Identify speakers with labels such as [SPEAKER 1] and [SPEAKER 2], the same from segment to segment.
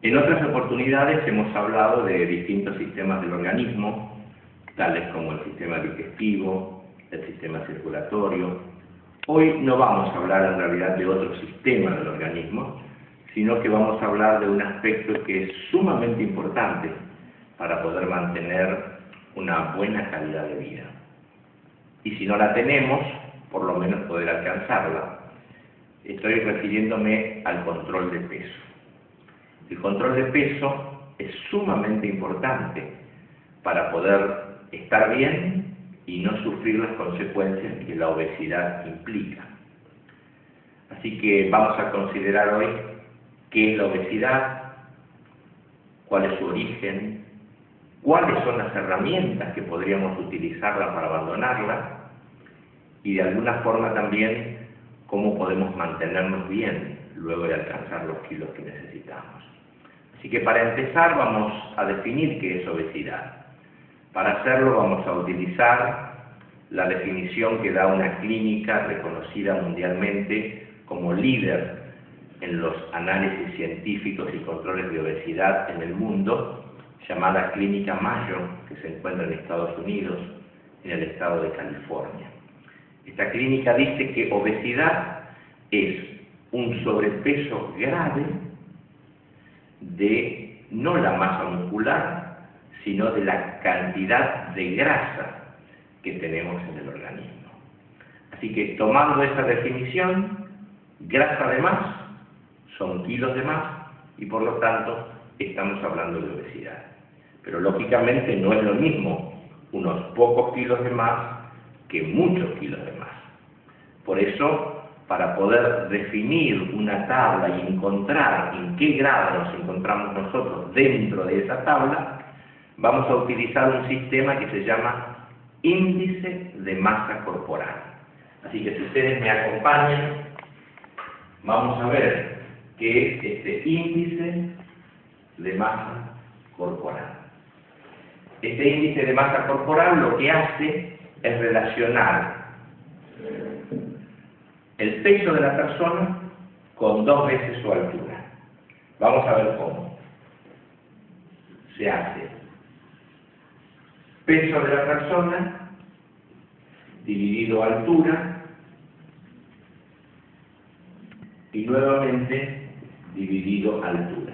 [SPEAKER 1] En otras oportunidades hemos hablado de distintos sistemas del organismo, tales como el sistema digestivo, el sistema circulatorio. Hoy no vamos a hablar en realidad de otro sistema del organismo, sino que vamos a hablar de un aspecto que es sumamente importante para poder mantener una buena calidad de vida. Y si no la tenemos, por lo menos poder alcanzarla. Estoy refiriéndome al control de peso. El control de peso es sumamente importante para poder estar bien y no sufrir las consecuencias que la obesidad implica. Así que vamos a considerar hoy qué es la obesidad, cuál es su origen, cuáles son las herramientas que podríamos utilizarla para abandonarla y de alguna forma también cómo podemos mantenernos bien luego de alcanzar los kilos que necesitamos. Así que para empezar vamos a definir qué es obesidad. Para hacerlo vamos a utilizar la definición que da una clínica reconocida mundialmente como líder en los análisis científicos y controles de obesidad en el mundo, llamada Clínica Mayo, que se encuentra en Estados Unidos, en el estado de California. Esta clínica dice que obesidad es un sobrepeso grave de no la masa muscular, sino de la cantidad de grasa que tenemos en el organismo. Así que tomando esa definición, grasa de más son kilos de más y por lo tanto estamos hablando de obesidad. Pero lógicamente no es lo mismo unos pocos kilos de más que muchos kilos de más. Por eso, para poder definir una tabla y encontrar en qué grado nos encontramos nosotros dentro de esa tabla, vamos a utilizar un sistema que se llama índice de masa corporal. Así que si ustedes me acompañan, vamos a ver qué es este índice de masa corporal. Este índice de masa corporal lo que hace es relacionar el peso de la persona con 2 veces su altura. Vamos a ver cómo. Se hace peso de la persona dividido altura y nuevamente dividido altura.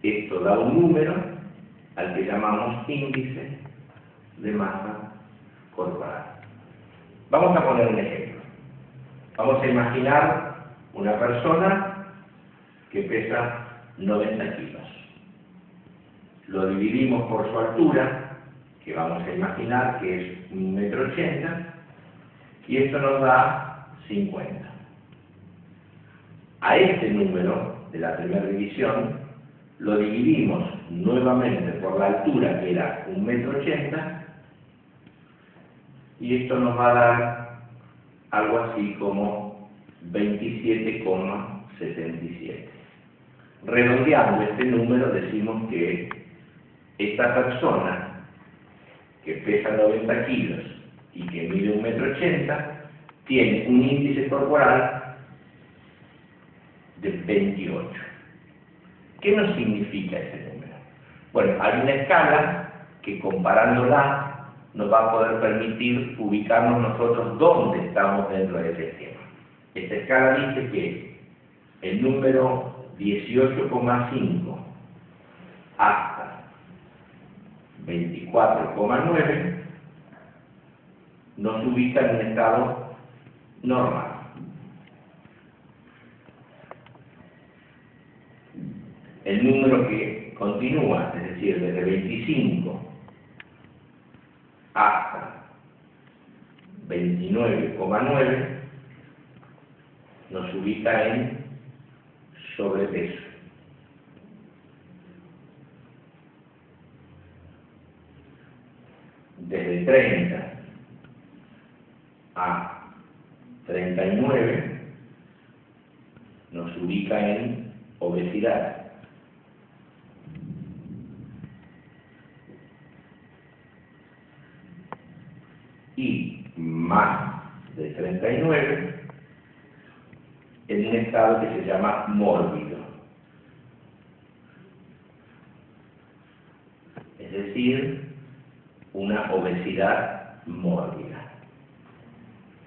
[SPEAKER 1] Esto da un número al que llamamos índice de masa corporal. Vamos a poner un ejemplo. Vamos a imaginar una persona que pesa 90 kilos. Lo dividimos por su altura, que vamos a imaginar que es 1,80 m, y esto nos da 50. A este número de la primera división lo dividimos nuevamente por la altura, que era 1,80 m, y esto nos va a dar algo así como 27,77. Redondeando este número decimos que esta persona que pesa 90 kilos y que mide 1,80 m tiene un índice corporal de 28. ¿Qué nos significa ese número? Bueno, hay una escala que comparándola nos va a poder permitir ubicarnos nosotros dónde estamos dentro de ese esquema. Esta escala dice que el número 18,5 hasta 24,9 nos ubica en un estado normal. El número que continúa, es decir, desde 25 hasta 29,9 nos ubica en sobrepeso. Desde 30 a 39 nos ubica en obesidad. Y más de 39 en un estado que se llama mórbido. producir una obesidad mórbida.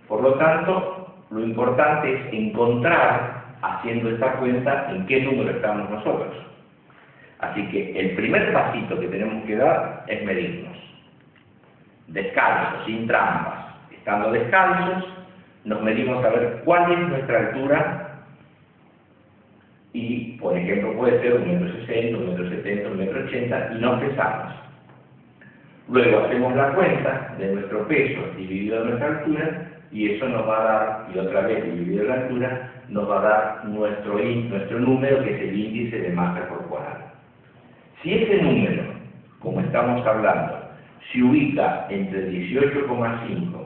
[SPEAKER 1] Por lo tanto, lo importante es encontrar, haciendo esta cuenta, en qué número estamos nosotros. Así que el primer pasito que tenemos que dar es medirnos. Descalzos, sin trampas. Estando descalzos, nos medimos a ver cuál es nuestra altura y, por ejemplo, puede ser 1,60 m, 1,70 m, 1,80 m y nos pesamos. Luego hacemos la cuenta de nuestro peso dividido en nuestra altura y eso nos va a dar, y otra vez dividido en la altura, nos va a dar nuestro número, que es el índice de masa corporal. Si ese número, como estamos hablando, se ubica entre 18,5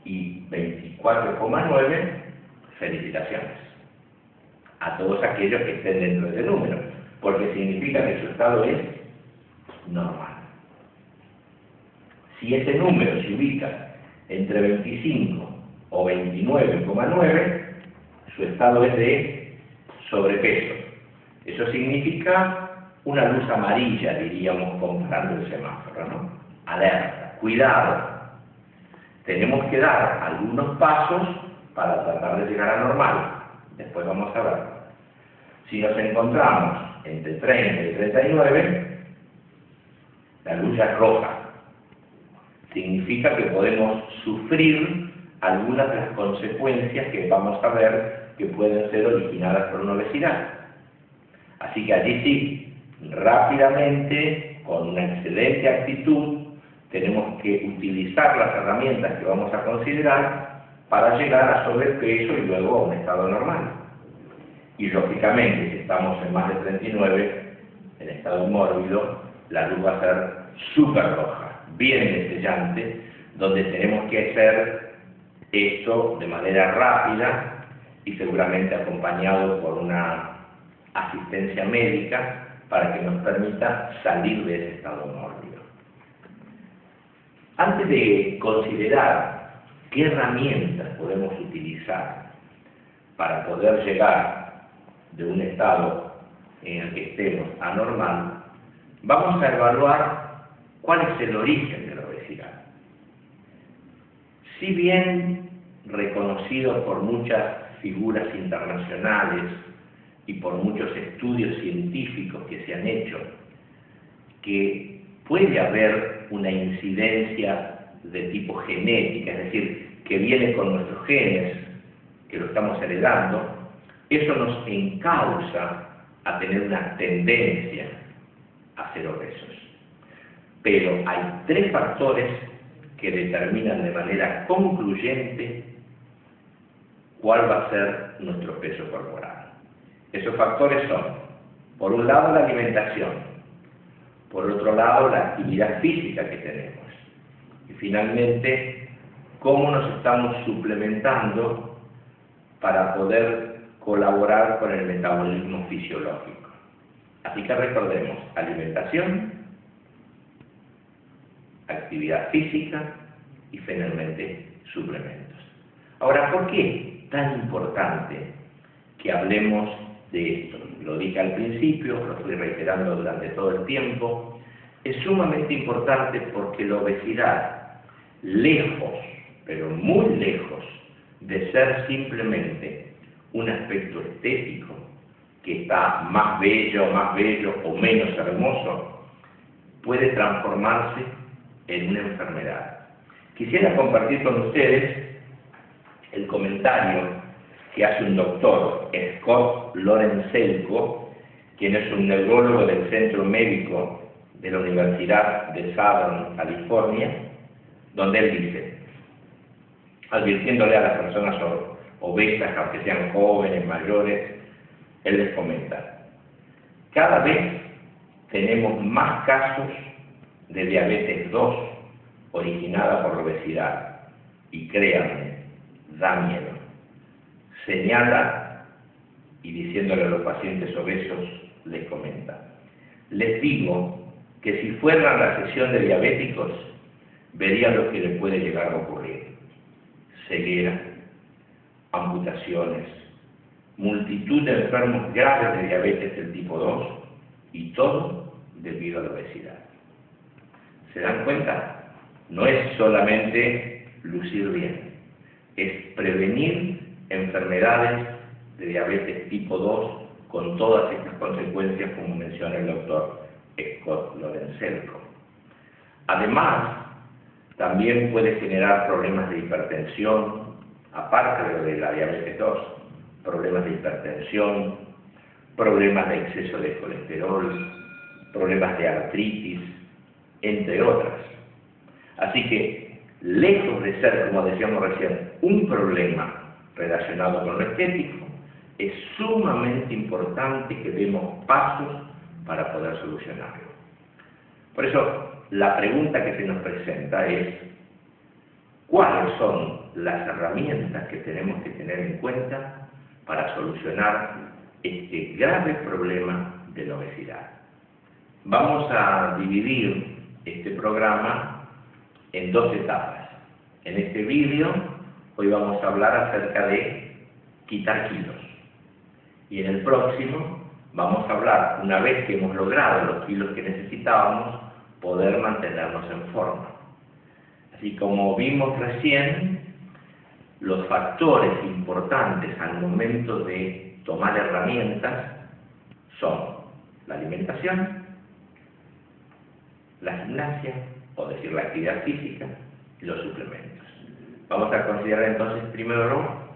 [SPEAKER 1] y 24,9, felicitaciones a todos aquellos que estén dentro de ese número, porque significa que su estado es normal. Si ese número se ubica entre 25 o 29,9, su estado es de sobrepeso. Eso significa una luz amarilla, diríamos, comparando el semáforo, ¿no? Alerta, cuidado. Tenemos que dar algunos pasos para tratar de llegar a normal. Después vamos a ver. Si nos encontramos entre 30 y 39, la luz ya es roja. Significa que podemos sufrir algunas de las consecuencias que vamos a ver que pueden ser originadas por una obesidad. Así que allí sí, rápidamente, con una excelente actitud, tenemos que utilizar las herramientas que vamos a considerar para llegar a sobrepeso y luego a un estado normal. Y lógicamente, si estamos en más de 39, en estado mórbido, la luz va a ser súper roja, bien destellante, donde tenemos que hacer esto de manera rápida y seguramente acompañado por una asistencia médica para que nos permita salir de ese estado mórbido. Antes de considerar qué herramientas podemos utilizar para poder llegar de un estado en el que estemos anormal, vamos a evaluar cuál es el origen de la obesidad. Si bien reconocido por muchas figuras internacionales y por muchos estudios científicos que se han hecho, que puede haber una incidencia de tipo genética, es decir, que viene con nuestros genes, que lo estamos heredando, eso nos encausa a tener una tendencia a ser obesos. Pero hay tres factores que determinan de manera concluyente cuál va a ser nuestro peso corporal. Esos factores son, por un lado, la alimentación, por otro lado, la actividad física que tenemos, y finalmente, cómo nos estamos suplementando para poder colaborar con el metabolismo fisiológico. Así que recordemos, alimentación, actividad física y finalmente suplementos. Ahora, ¿por qué tan importante que hablemos de esto? Lo dije al principio, lo estoy reiterando durante todo el tiempo. Es sumamente importante porque la obesidad, lejos, pero muy lejos, de ser simplemente un aspecto estético que está más bello o menos hermoso, puede transformarse en una enfermedad. Quisiera compartir con ustedes el comentario que hace un doctor, Scott Lorenzelko, quien es un neurólogo del Centro Médico de la Universidad de Southern California, donde él dice, advirtiéndole a las personas obesas, aunque sean jóvenes, mayores, él les comenta, cada vez tenemos más casos de diabetes 2 originada por la obesidad, y créanme, da miedo. Señala, y diciéndole a los pacientes obesos, les comenta, les digo que si fueran a la sesión de diabéticos, verían lo que les puede llegar a ocurrir. Ceguera, amputaciones, multitud de enfermos graves de diabetes del tipo 2, y todo debido a la obesidad. ¿Se dan cuenta? No es solamente lucir bien, es prevenir enfermedades de diabetes tipo 2 con todas estas consecuencias, como menciona el doctor Scott Lorenzelko. Además, también puede generar problemas de hipertensión, aparte de la diabetes 2, problemas de hipertensión, problemas de exceso de colesterol, problemas de artritis, entre otras. Así que, lejos de ser, como decíamos recién, un problema relacionado con lo estético, es sumamente importante que demos pasos para poder solucionarlo. Por eso, la pregunta que se nos presenta es: ¿cuáles son las herramientas que tenemos que tener en cuenta para solucionar este grave problema de la obesidad? Vamos a dividir este programa en dos etapas. En este vídeo, hoy vamos a hablar acerca de quitar kilos. Y en el próximo, vamos a hablar, una vez que hemos logrado los kilos que necesitábamos, poder mantenernos en forma. Así como vimos recién, los factores importantes al momento de tomar herramientas son la alimentación, la gimnasia, o decir la actividad física, y los suplementos. Vamos a considerar entonces primero,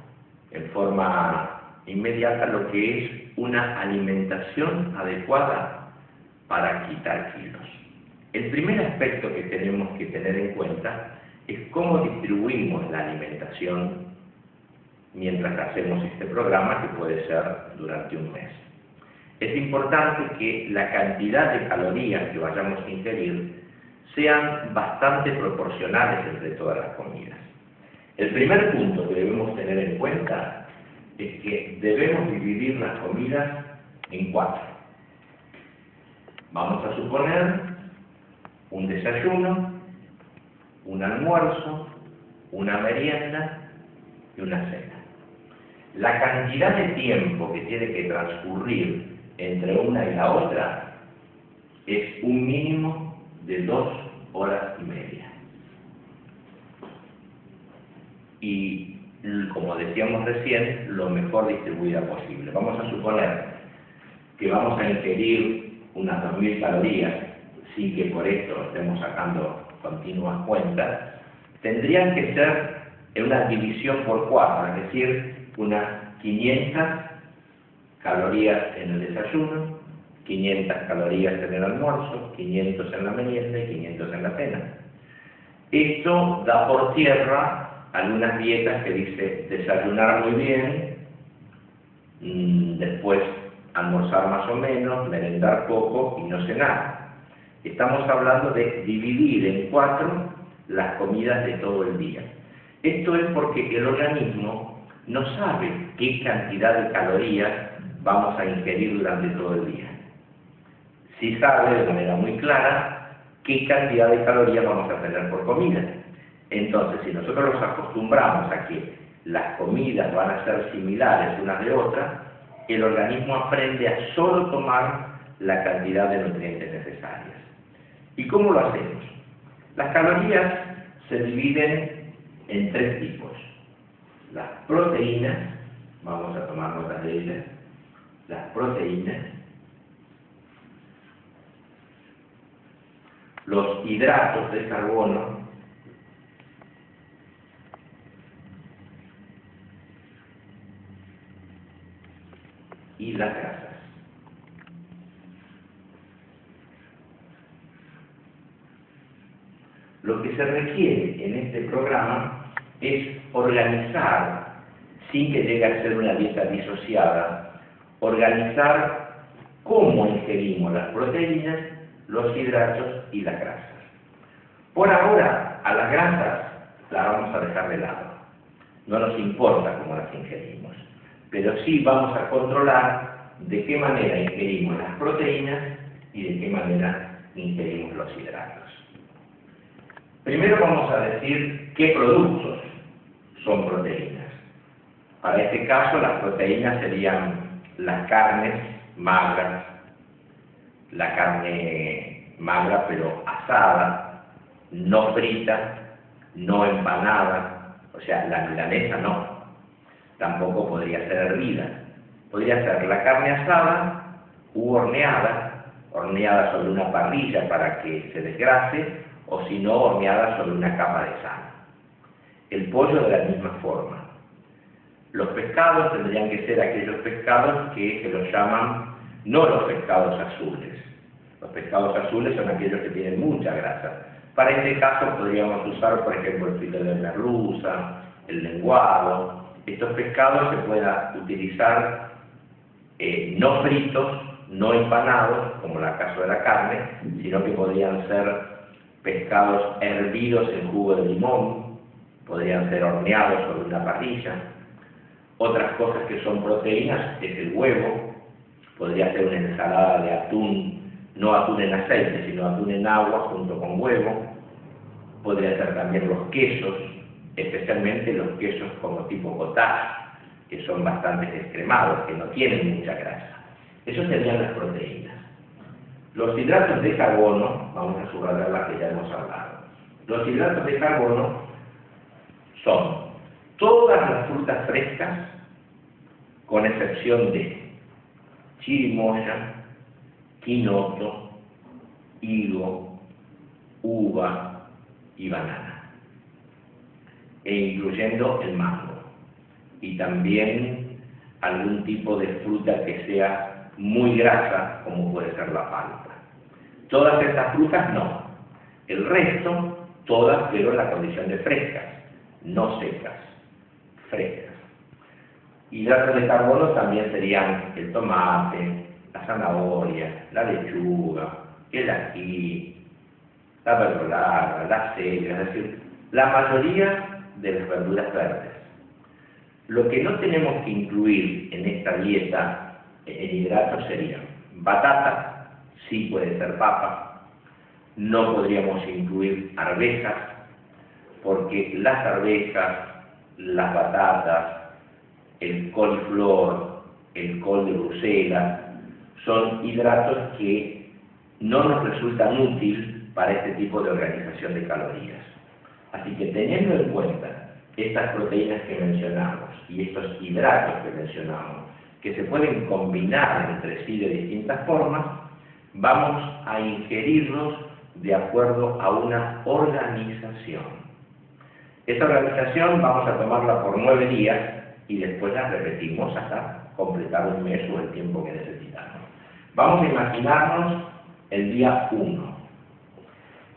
[SPEAKER 1] en forma inmediata, lo que es una alimentación adecuada para quitar kilos. El primer aspecto que tenemos que tener en cuenta es cómo distribuimos la alimentación mientras hacemos este programa, que puede ser durante un mes. Es importante que la cantidad de calorías que vayamos a ingerir sean bastante proporcionales entre todas las comidas. El primer punto que debemos tener en cuenta es que debemos dividir las comidas en 4. Vamos a suponer un desayuno, un almuerzo, una merienda y una cena. La cantidad de tiempo que tiene que transcurrir entre una y la otra es un mínimo de 2 horas y media. Y, como decíamos recién, lo mejor distribuida posible. Vamos a suponer que vamos a ingerir unas 2000 calorías, sin que por esto estemos sacando continuas cuentas. Tendrían que ser en una división por 4, es decir, unas 500 calorías en el desayuno, 500 calorías en el almuerzo, 500 en la merienda y 500 en la cena. Esto da por tierra algunas dietas que dice desayunar muy bien, después almorzar más o menos, merendar poco y no cenar. Estamos hablando de dividir en 4 las comidas de todo el día. Esto es porque el organismo no sabe qué cantidad de calorías vamos a ingerir durante todo el día. Sí sabe de manera muy clara qué cantidad de calorías vamos a tener por comida. Entonces, si nosotros nos acostumbramos a que las comidas van a ser similares unas de otras, el organismo aprende a solo tomar la cantidad de nutrientes necesarias. ¿Y cómo lo hacemos? Las calorías se dividen en 3 tipos. Las proteínas, vamos a tomar nota de ellas, las proteínas, los hidratos de carbono y las grasas. Lo que se requiere en este programa es organizar, sin que llegue a ser una dieta disociada, organizar cómo ingerimos las proteínas, los hidratos y las grasas. Por ahora, a las grasas las vamos a dejar de lado. No nos importa cómo las ingerimos, pero sí vamos a controlar de qué manera ingerimos las proteínas y de qué manera ingerimos los hidratos. Primero vamos a decir qué productos son proteínas. Para este caso, las proteínas serían las carnes magras, la carne magra pero asada, no frita, no empanada, o sea, la milanesa no, tampoco podría ser hervida. Podría ser la carne asada u horneada, horneada sobre una parrilla para que se desgrase, o si no, horneada sobre una capa de sal. El pollo de la misma forma. Los pescados tendrían que ser aquellos pescados que se los llaman, no los pescados azules. Los pescados azules son aquellos que tienen mucha grasa. Para este caso podríamos usar, por ejemplo, el filete de merluza, el lenguado. Estos pescados se pueden utilizar no fritos, no empanados, como en el caso de la carne, sino que podrían ser pescados hervidos en jugo de limón, podrían ser horneados sobre una parrilla. Otras cosas que son proteínas es el huevo, podría ser una ensalada de atún, no atún en aceite, sino atún en agua junto con huevo. Podría ser también los quesos, especialmente los quesos como tipo cottage, que son bastante descremados, que no tienen mucha grasa. Esas serían las proteínas. Los hidratos de carbono, vamos a subrayar las que ya hemos hablado. Los hidratos de carbono son todas las frutas frescas, con excepción de chirimoya, quinoto, higo, uva y banana, e incluyendo el mango, y también algún tipo de fruta que sea muy grasa, como puede ser la palta. Todas estas frutas no. El resto, todas, pero en la condición de frescas, no secas, frescas. Hidratos de carbono también serían el tomate, la zanahoria, la lechuga, el ají, la verdolaga, la cebra, es decir, la mayoría de las verduras verdes. Lo que no tenemos que incluir en esta dieta en hidratos serían batata, sí puede ser papa, no podríamos incluir arvejas, porque las arvejas, las batatas, el coliflor, el col de Bruselas, son hidratos que no nos resultan útiles para este tipo de organización de calorías. Así que teniendo en cuenta estas proteínas que mencionamos y estos hidratos que mencionamos, que se pueden combinar entre sí de distintas formas, vamos a ingerirlos de acuerdo a una organización. Esta organización vamos a tomarla por 9 días y después la repetimos hasta completar un mes o el tiempo que necesitamos. Vamos a imaginarnos el día 1.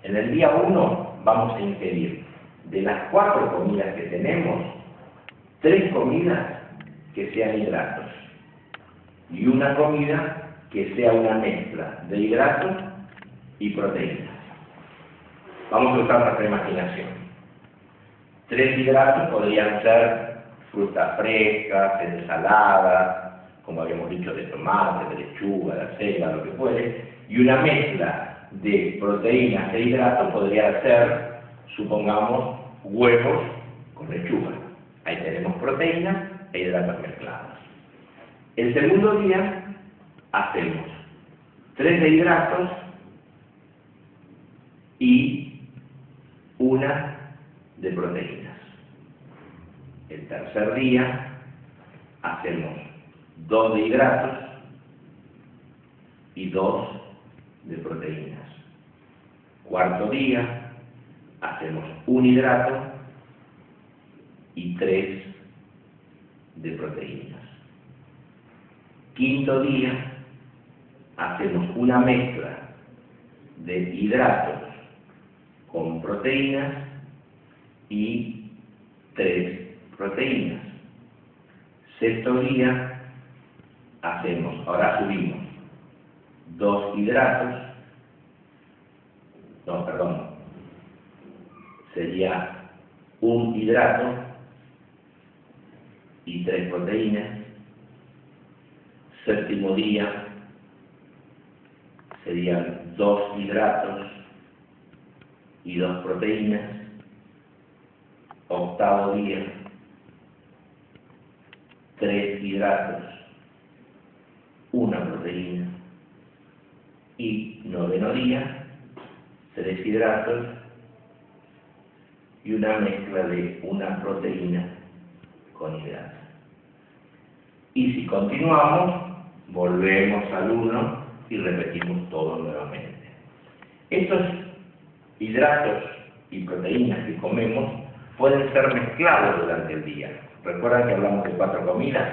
[SPEAKER 1] En el día 1 vamos a ingerir de las 4 comidas que tenemos, 3 comidas que sean hidratos y una comida que sea una mezcla de hidratos y proteínas. Vamos a usar nuestra imaginación. 3 hidratos podrían ser frutas frescas, ensaladas, como habíamos dicho, de tomate, de lechuga, de acelga, lo que fuere, y una mezcla de proteínas e hidratos podría ser, supongamos, huevos con lechuga. Ahí tenemos proteínas e hidratos mezclados. El segundo día hacemos 3 de hidratos y una de proteínas. El tercer día hacemos 2 de hidratos y 2 de proteínas. Cuarto día hacemos 1 hidrato y 3 de proteínas. Quinto día hacemos una mezcla de hidratos con proteínas y 3 proteínas. Sexto día hacemos, ahora subimos 2 hidratos, sería 1 hidrato y 3 proteínas. Séptimo día serían 2 hidratos y 2 proteínas. Octavo día, 3 hidratos, 1 proteína. Y noveno día, 3 hidratos y una mezcla de una proteína con hidratos. Y si continuamos, volvemos al 1 y repetimos todo nuevamente. Estos hidratos y proteínas que comemos pueden ser mezclados durante el día. Recuerdan que hablamos de 4 comidas.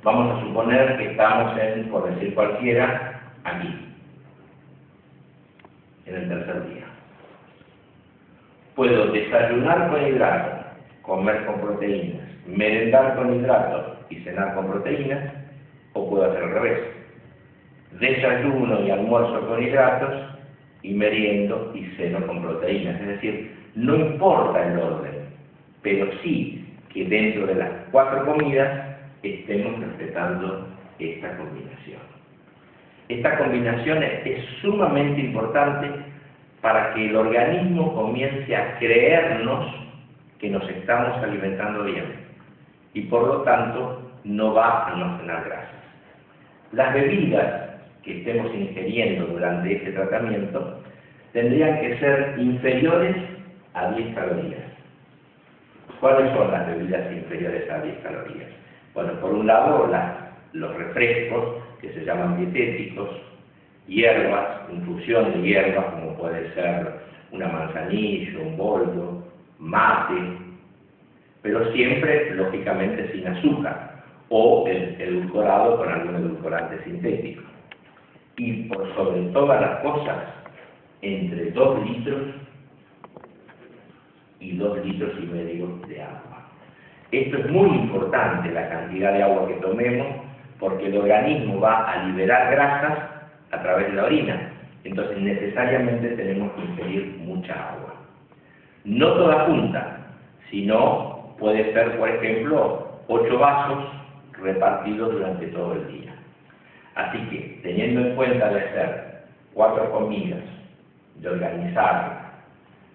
[SPEAKER 1] Vamos a suponer que estamos en, por decir cualquiera, aquí, en el tercer día. Puedo desayunar con hidratos, comer con proteínas, merendar con hidratos y cenar con proteínas, o puedo hacer al revés. Desayuno y almuerzo con hidratos y meriendo y ceno con proteínas. Es decir, no importa el orden, pero sí que dentro de las 4 comidas estemos respetando esta combinación. Esta combinación es sumamente importante para que el organismo comience a creernos que nos estamos alimentando bien y por lo tanto no va a almacenar grasas. Las bebidas que estemos ingiriendo durante este tratamiento tendrían que ser inferiores a 10 calorías. ¿Cuáles son las bebidas inferiores a 10 calorías? Bueno, por un lado, los refrescos, que se llaman dietéticos, hierbas, infusión de hierbas, como puede ser una manzanilla, un boldo, mate, pero siempre, lógicamente, sin azúcar, o edulcorado con algún edulcorante sintético. Y por sobre todas las cosas, entre 2 litros y 2,5 litros de agua. Esto es muy importante, la cantidad de agua que tomemos, porque el organismo va a liberar grasas a través de la orina. Entonces, necesariamente tenemos que ingerir mucha agua. No toda junta, sino puede ser, por ejemplo, 8 vasos repartidos durante todo el día. Así que, teniendo en cuenta de hacer 4 comidas, de organizar,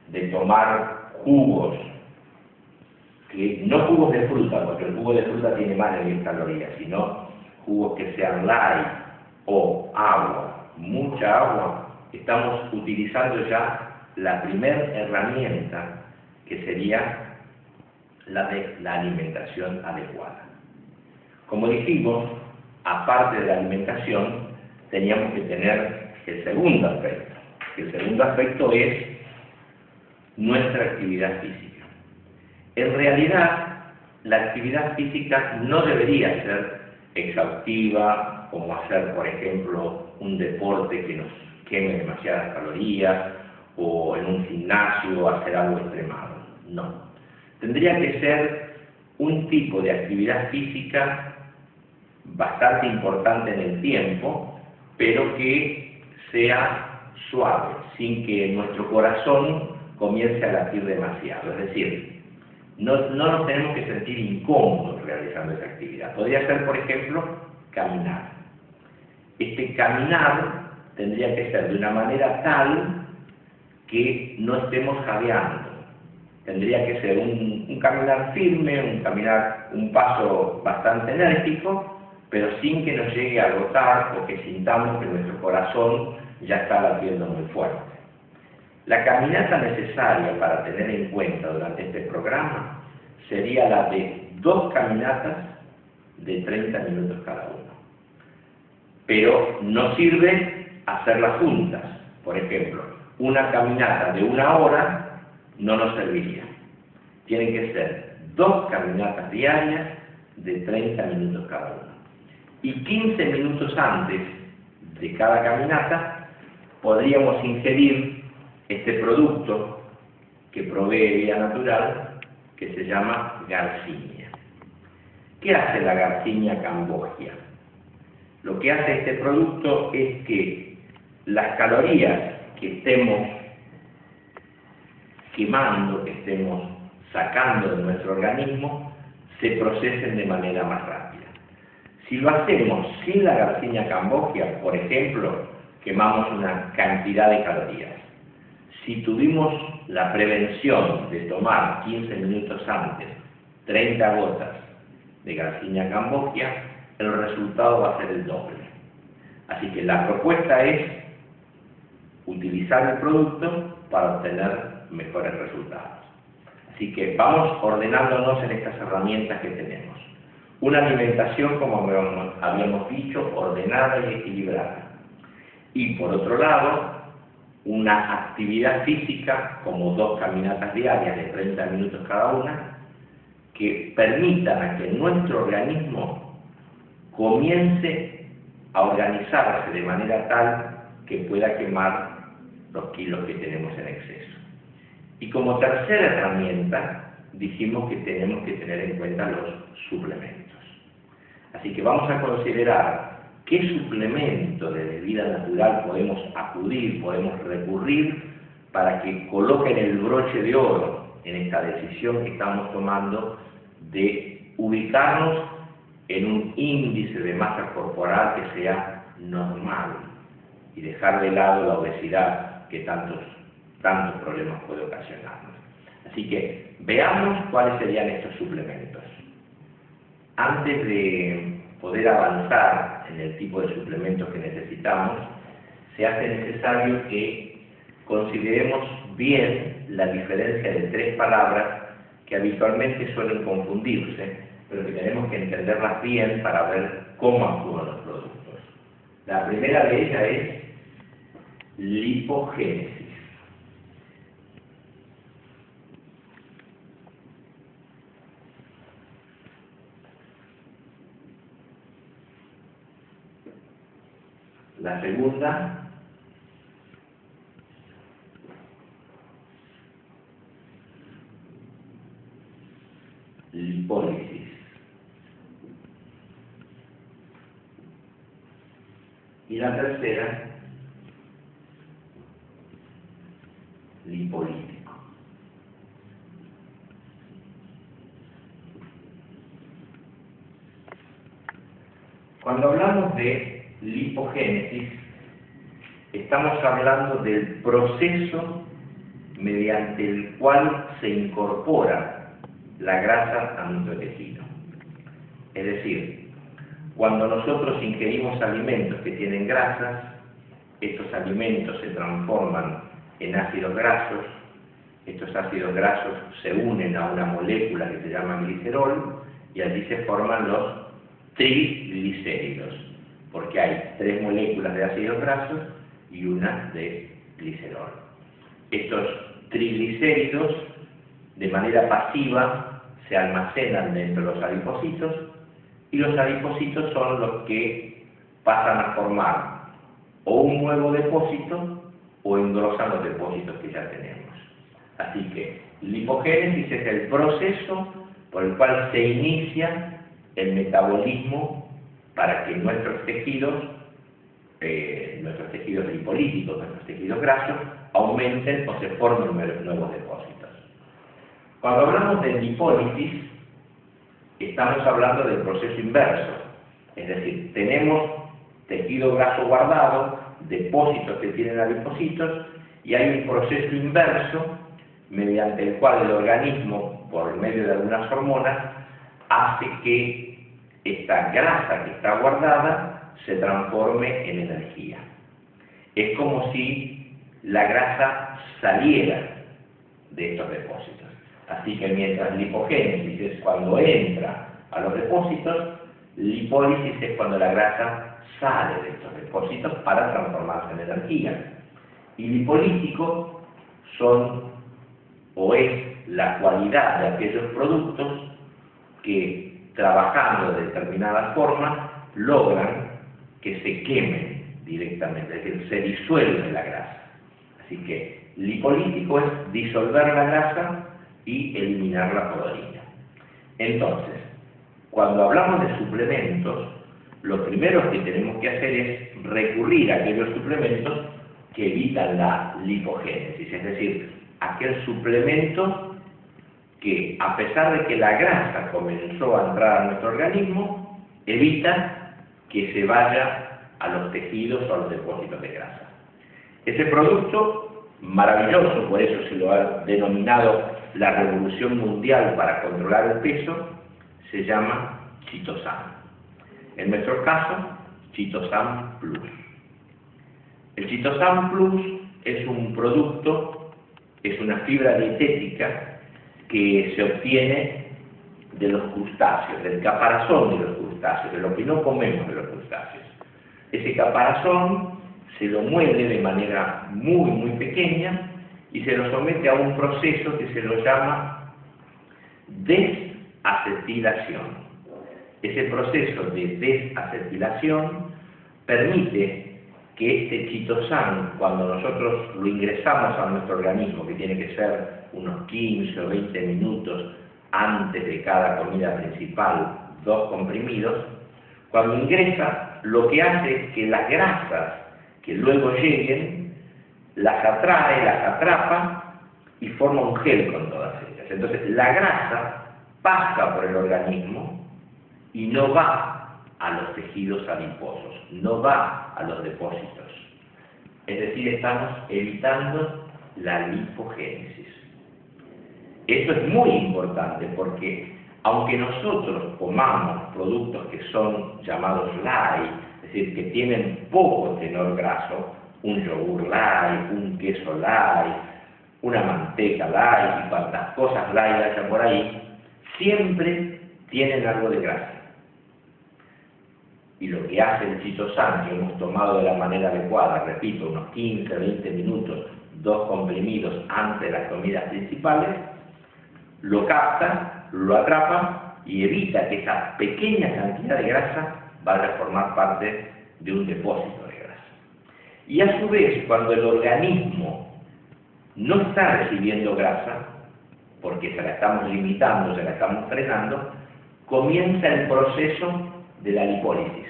[SPEAKER 1] de tomar jugos, que no jugos de fruta, porque el jugo de fruta tiene más de 10 calorías, sino jugos que sean light o agua, mucha agua, estamos utilizando ya la primera herramienta que sería la de la alimentación adecuada. Como dijimos, aparte de la alimentación, teníamos que tener el segundo aspecto. El segundo aspecto es nuestra actividad física. En realidad, la actividad física no debería ser exhaustiva, como hacer, por ejemplo, un deporte que nos queme demasiadas calorías, o en un gimnasio hacer algo extremado. No. Tendría que ser un tipo de actividad física bastante importante en el tiempo, pero que sea suave, sin que nuestro corazón comience a latir demasiado. Es decir, no nos tenemos que sentir incómodos realizando esa actividad. Podría ser, por ejemplo, caminar. Este caminar tendría que ser de una manera tal que no estemos jadeando. Tendría que ser un caminar firme, un paso bastante enérgico, pero sin que nos llegue a agotar o que sintamos que nuestro corazón ya está latiendo muy fuerte. La caminata necesaria para tener en cuenta durante este programa sería la de 2 caminatas de 30 minutos cada una. Pero no sirve hacerlas juntas. Por ejemplo, una caminata de 1 hora no nos serviría. Tienen que ser 2 caminatas diarias de 30 minutos cada una. Y 15 minutos antes de cada caminata podríamos ingerir este producto que provee vía natural, que se llama garcinia. ¿Qué hace la garcinia cambogia? Lo que hace este producto es que las calorías que estemos quemando, que estemos sacando de nuestro organismo, se procesen de manera más rápida. Si lo hacemos sin la garcinia cambogia, por ejemplo, quemamos una cantidad de calorías. Si tuvimos la prevención de tomar 15 minutos antes 30 gotas de garcinia cambogia, el resultado va a ser el doble. Así que la propuesta es utilizar el producto para obtener mejores resultados. Así que vamos ordenándonos en estas herramientas que tenemos. Una alimentación, como habíamos dicho, ordenada y equilibrada. Y por otro lado, una actividad física, como 2 caminatas diarias de 30 minutos cada una, que permitan a que nuestro organismo comience a organizarse de manera tal que pueda quemar los kilos que tenemos en exceso. Y como tercera herramienta, dijimos que tenemos que tener en cuenta los suplementos. Así que vamos a considerar qué suplemento de bebida natural podemos acudir, podemos recurrir para que coloquen el broche de oro en esta decisión que estamos tomando de ubicarnos en un índice de masa corporal que sea normal y dejar de lado la obesidad que tantos problemas puede ocasionarnos. Así que veamos cuáles serían estos suplementos. Antes de poder avanzar en el tipo de suplementos que necesitamos, se hace necesario que consideremos bien la diferencia de 3 palabras que habitualmente suelen confundirse, pero que tenemos que entenderlas bien para ver cómo actúan los productos. La primera de ellas es lipogénesis. La segunda, lipólisis. Y la tercera, lipolítico. Cuando hablamos de lipogénesis, estamos hablando del proceso mediante el cual se incorpora la grasa a nuestro tejido. Es decir, cuando nosotros ingerimos alimentos que tienen grasas, estos alimentos se transforman en ácidos grasos, estos ácidos grasos se unen a una molécula que se llama glicerol y allí se forman los triglicéridos, porque hay 3 moléculas de ácidos grasos y una de glicerol. Estos triglicéridos, de manera pasiva, se almacenan dentro de los adipocitos, y los adipocitos son los que pasan a formar o un nuevo depósito o engrosan los depósitos que ya tenemos. Así que lipogénesis es el proceso por el cual se inicia el metabolismo para que nuestros tejidos lipolíticos, nuestros tejidos grasos, aumenten o se formen nuevos depósitos. Cuando hablamos de lipólisis, estamos hablando del proceso inverso, es decir, tenemos tejido graso guardado, depósitos que tienen adipocitos, y hay un proceso inverso mediante el cual el organismo, por medio de algunas hormonas, hace que esta grasa que está guardada se transforme en energía. Es como si la grasa saliera de estos depósitos. Así que mientras lipogénesis es cuando entra a los depósitos, lipólisis es cuando la grasa sale de estos depósitos para transformarse en energía. Y lipolítico es la cualidad de aquellos productos que, trabajando de determinadas formas, logran que se quemen directamente, es decir, se disuelve la grasa. Así que lipolítico es disolver la grasa y eliminarla por orina. Entonces, cuando hablamos de suplementos, lo primero que tenemos que hacer es recurrir a aquellos suplementos que evitan la lipogénesis, es decir, aquel suplemento que, a pesar de que la grasa comenzó a entrar a nuestro organismo, evita que se vaya a los tejidos o a los depósitos de grasa. Ese producto, maravilloso, por eso se lo ha denominado la revolución mundial para controlar el peso, se llama Chitosan. En nuestro caso, Chitosan Plus. El Chitosan Plus es un producto, es una fibra dietética que se obtiene de los crustáceos, del caparazón de los crustáceos, de lo que no comemos de los crustáceos. Ese caparazón se lo muele de manera muy pequeña y se lo somete a un proceso que se lo llama desacetilación. Ese proceso de desacetilación permite que este chitosan, cuando nosotros lo ingresamos a nuestro organismo, que tiene que ser unos 15 o 20 minutos antes de cada comida principal, 2 comprimidos, cuando ingresa, lo que hace es que las grasas que luego lleguen, las atrae, las atrapa y forma un gel con todas ellas. Entonces, la grasa pasa por el organismo y no va a los tejidos adiposos, no va a los depósitos. Es decir, estamos evitando la lipogénesis. Esto es muy importante porque, aunque nosotros comamos productos que son llamados light, es decir, que tienen poco tenor graso, un yogur light, un queso light, una manteca light y cuantas cosas light haya por ahí, siempre tienen algo de grasa. Y lo que hace el chitosan, que hemos tomado de la manera adecuada, repito, unos 15, 20 minutos, 2 comprimidos antes de las comidas principales, lo capta, lo atrapa y evita que esa pequeña cantidad de grasa vaya a formar parte de un depósito de grasa. Y a su vez, cuando el organismo no está recibiendo grasa, porque se la estamos limitando, se la estamos frenando, comienza el proceso de la lipólisis.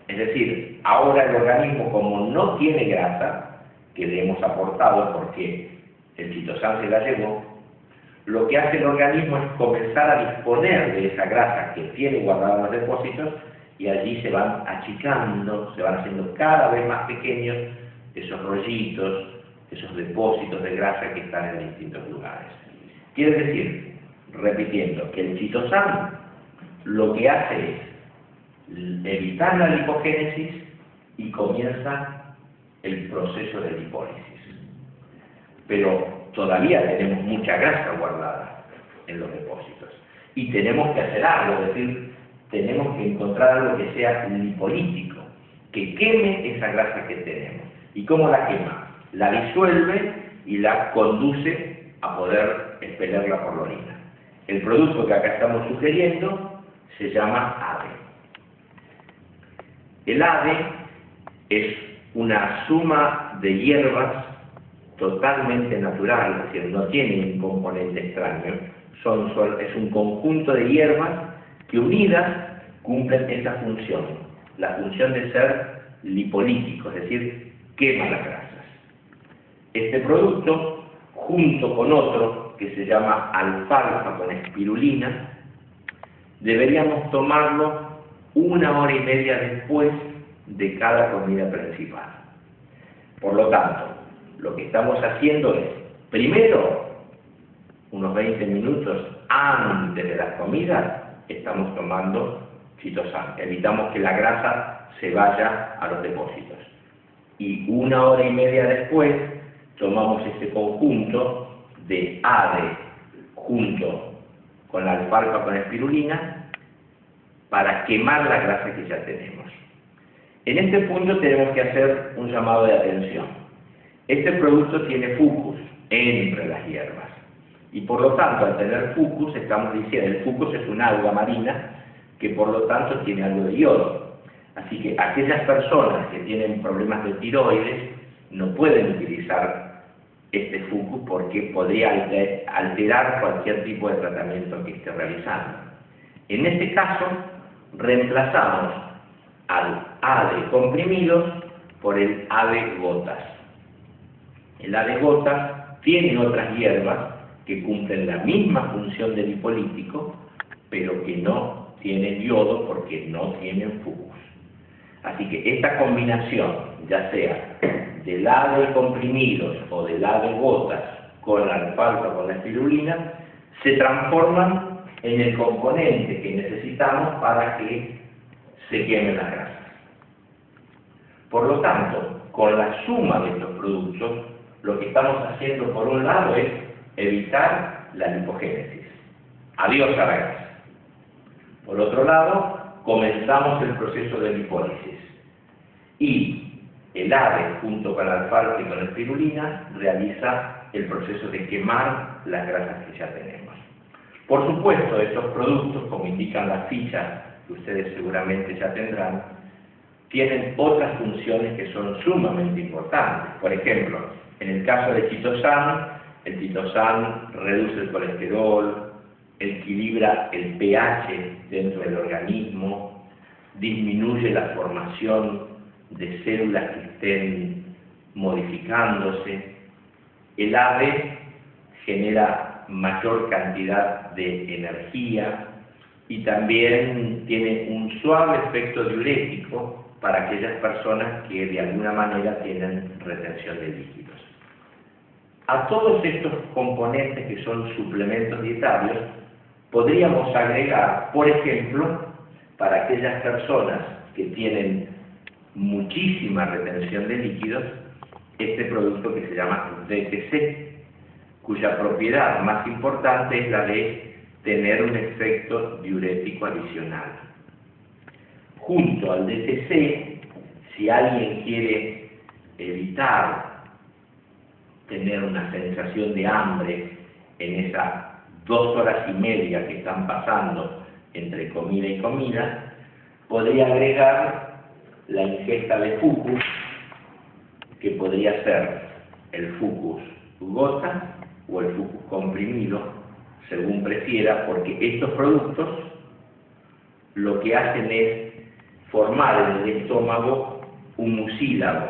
[SPEAKER 1] Es decir, ahora el organismo, como no tiene grasa, que le hemos aportado porque el chitosan se la llevó, lo que hace el organismo es comenzar a disponer de esa grasa que tiene guardada en los depósitos y allí se van achicando, se van haciendo cada vez más pequeños esos rollitos, esos depósitos de grasa que están en distintos lugares. Quiere decir, repitiendo, que el chitosan lo que hace es evitar la lipogénesis y comienza el proceso de lipólisis. Pero todavía tenemos mucha grasa guardada en los depósitos y tenemos que hacer algo, es decir, tenemos que encontrar algo que sea lipolítico, que queme esa grasa que tenemos. ¿Y cómo la quema? La disuelve y la conduce a poder expelerla por la orina. El producto que acá estamos sugiriendo se llama ADE. El ADE es una suma de hierbas totalmente natural, es decir, no tiene un componente extraño, es un conjunto de hierbas que unidas cumplen esa función, la función de ser lipolítico, es decir, quema las grasas. Este producto, junto con otro que se llama alfalfa con espirulina, deberíamos tomarlo 1 hora y media después de cada comida principal. Por lo tanto, lo que estamos haciendo es, primero, unos 20 minutos antes de las comidas, estamos tomando chitosan. Evitamos que la grasa se vaya a los depósitos. Y 1 hora y media después, tomamos este conjunto de ADE junto con la alfalfa con espirulina para quemar la grasa que ya tenemos. En este punto tenemos que hacer un llamado de atención. Este producto tiene fucus entre las hierbas y por lo tanto al tener fucus estamos diciendo, el fucus es una alga marina que por lo tanto tiene algo de yodo. Así que aquellas personas que tienen problemas de tiroides no pueden utilizar este fucus porque podría alterar cualquier tipo de tratamiento que esté realizando. En este caso reemplazamos al ADE comprimidos por el ADE gotas. El ADE gotas tiene otras hierbas que cumplen la misma función de lipolítico, pero que no tienen yodo porque no tienen fucus. Así que esta combinación, ya sea del ADE comprimidos o del ADE gotas con la alfalfa o con la espirulina, se transforman en el componente que necesitamos para que se quemen las grasas. Por lo tanto, con la suma de estos productos, lo que estamos haciendo por un lado es evitar la lipogénesis. Adiós a la grasa. Por otro lado, comenzamos el proceso de lipólisis. Y el ave, junto con la alfalfa y con la espirulina, realiza el proceso de quemar las grasas que ya tenemos. Por supuesto, estos productos, como indican las fichas que ustedes seguramente ya tendrán, tienen otras funciones que son sumamente importantes. Por ejemplo, en el caso de chitosan, el chitosan reduce el colesterol, equilibra el pH dentro del organismo, disminuye la formación de células que estén modificándose. El ave genera mayor cantidad de energía y también tiene un suave efecto diurético para aquellas personas que de alguna manera tienen retención de líquidos. A todos estos componentes que son suplementos dietarios, podríamos agregar, por ejemplo, para aquellas personas que tienen muchísima retención de líquidos, este producto que se llama DTC, cuya propiedad más importante es la de tener un efecto diurético adicional. Junto al DTC, si alguien quiere evitar tener una sensación de hambre en esas 2 horas y media que están pasando entre comida y comida, podría agregar la ingesta de fucus, que podría ser el fucus gota o el fucus comprimido, según prefiera, porque estos productos lo que hacen es formar en el estómago un mucílago.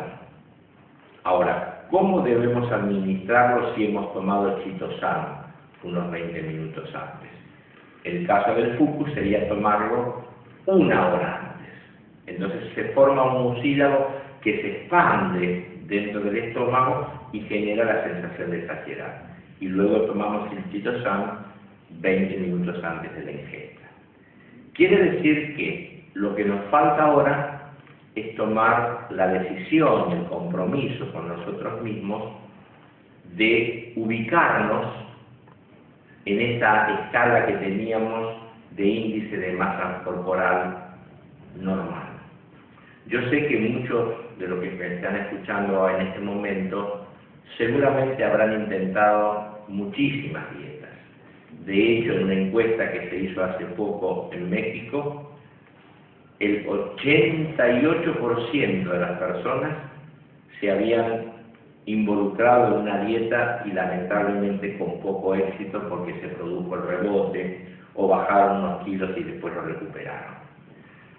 [SPEAKER 1] Ahora, ¿cómo debemos administrarlo si hemos tomado el chitosan unos 20 minutos antes? El caso del fucus sería tomarlo 1 hora antes. Entonces se forma un mucílago que se expande dentro del estómago y genera la sensación de saciedad. Y luego tomamos el chitosan 20 minutos antes de la ingesta. Quiere decir que lo que nos falta ahora es tomar la decisión, el compromiso con nosotros mismos de ubicarnos en esa escala que teníamos de índice de masa corporal normal. Yo sé que muchos de los que me están escuchando en este momento seguramente habrán intentado muchísimas dietas. De hecho, en una encuesta que se hizo hace poco en México, el 88% de las personas se habían involucrado en una dieta y lamentablemente con poco éxito porque se produjo el rebote o bajaron unos kilos y después lo recuperaron.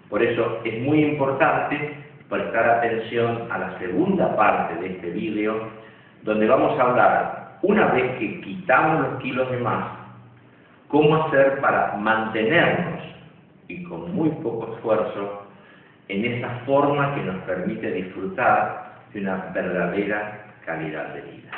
[SPEAKER 1] Por eso es muy importante prestar atención a la segunda parte de este vídeo, donde vamos a hablar, una vez que quitamos los kilos de más, cómo hacer para mantenernos y con muy poco esfuerzo en esa forma que nos permite disfrutar de una verdadera calidad de vida.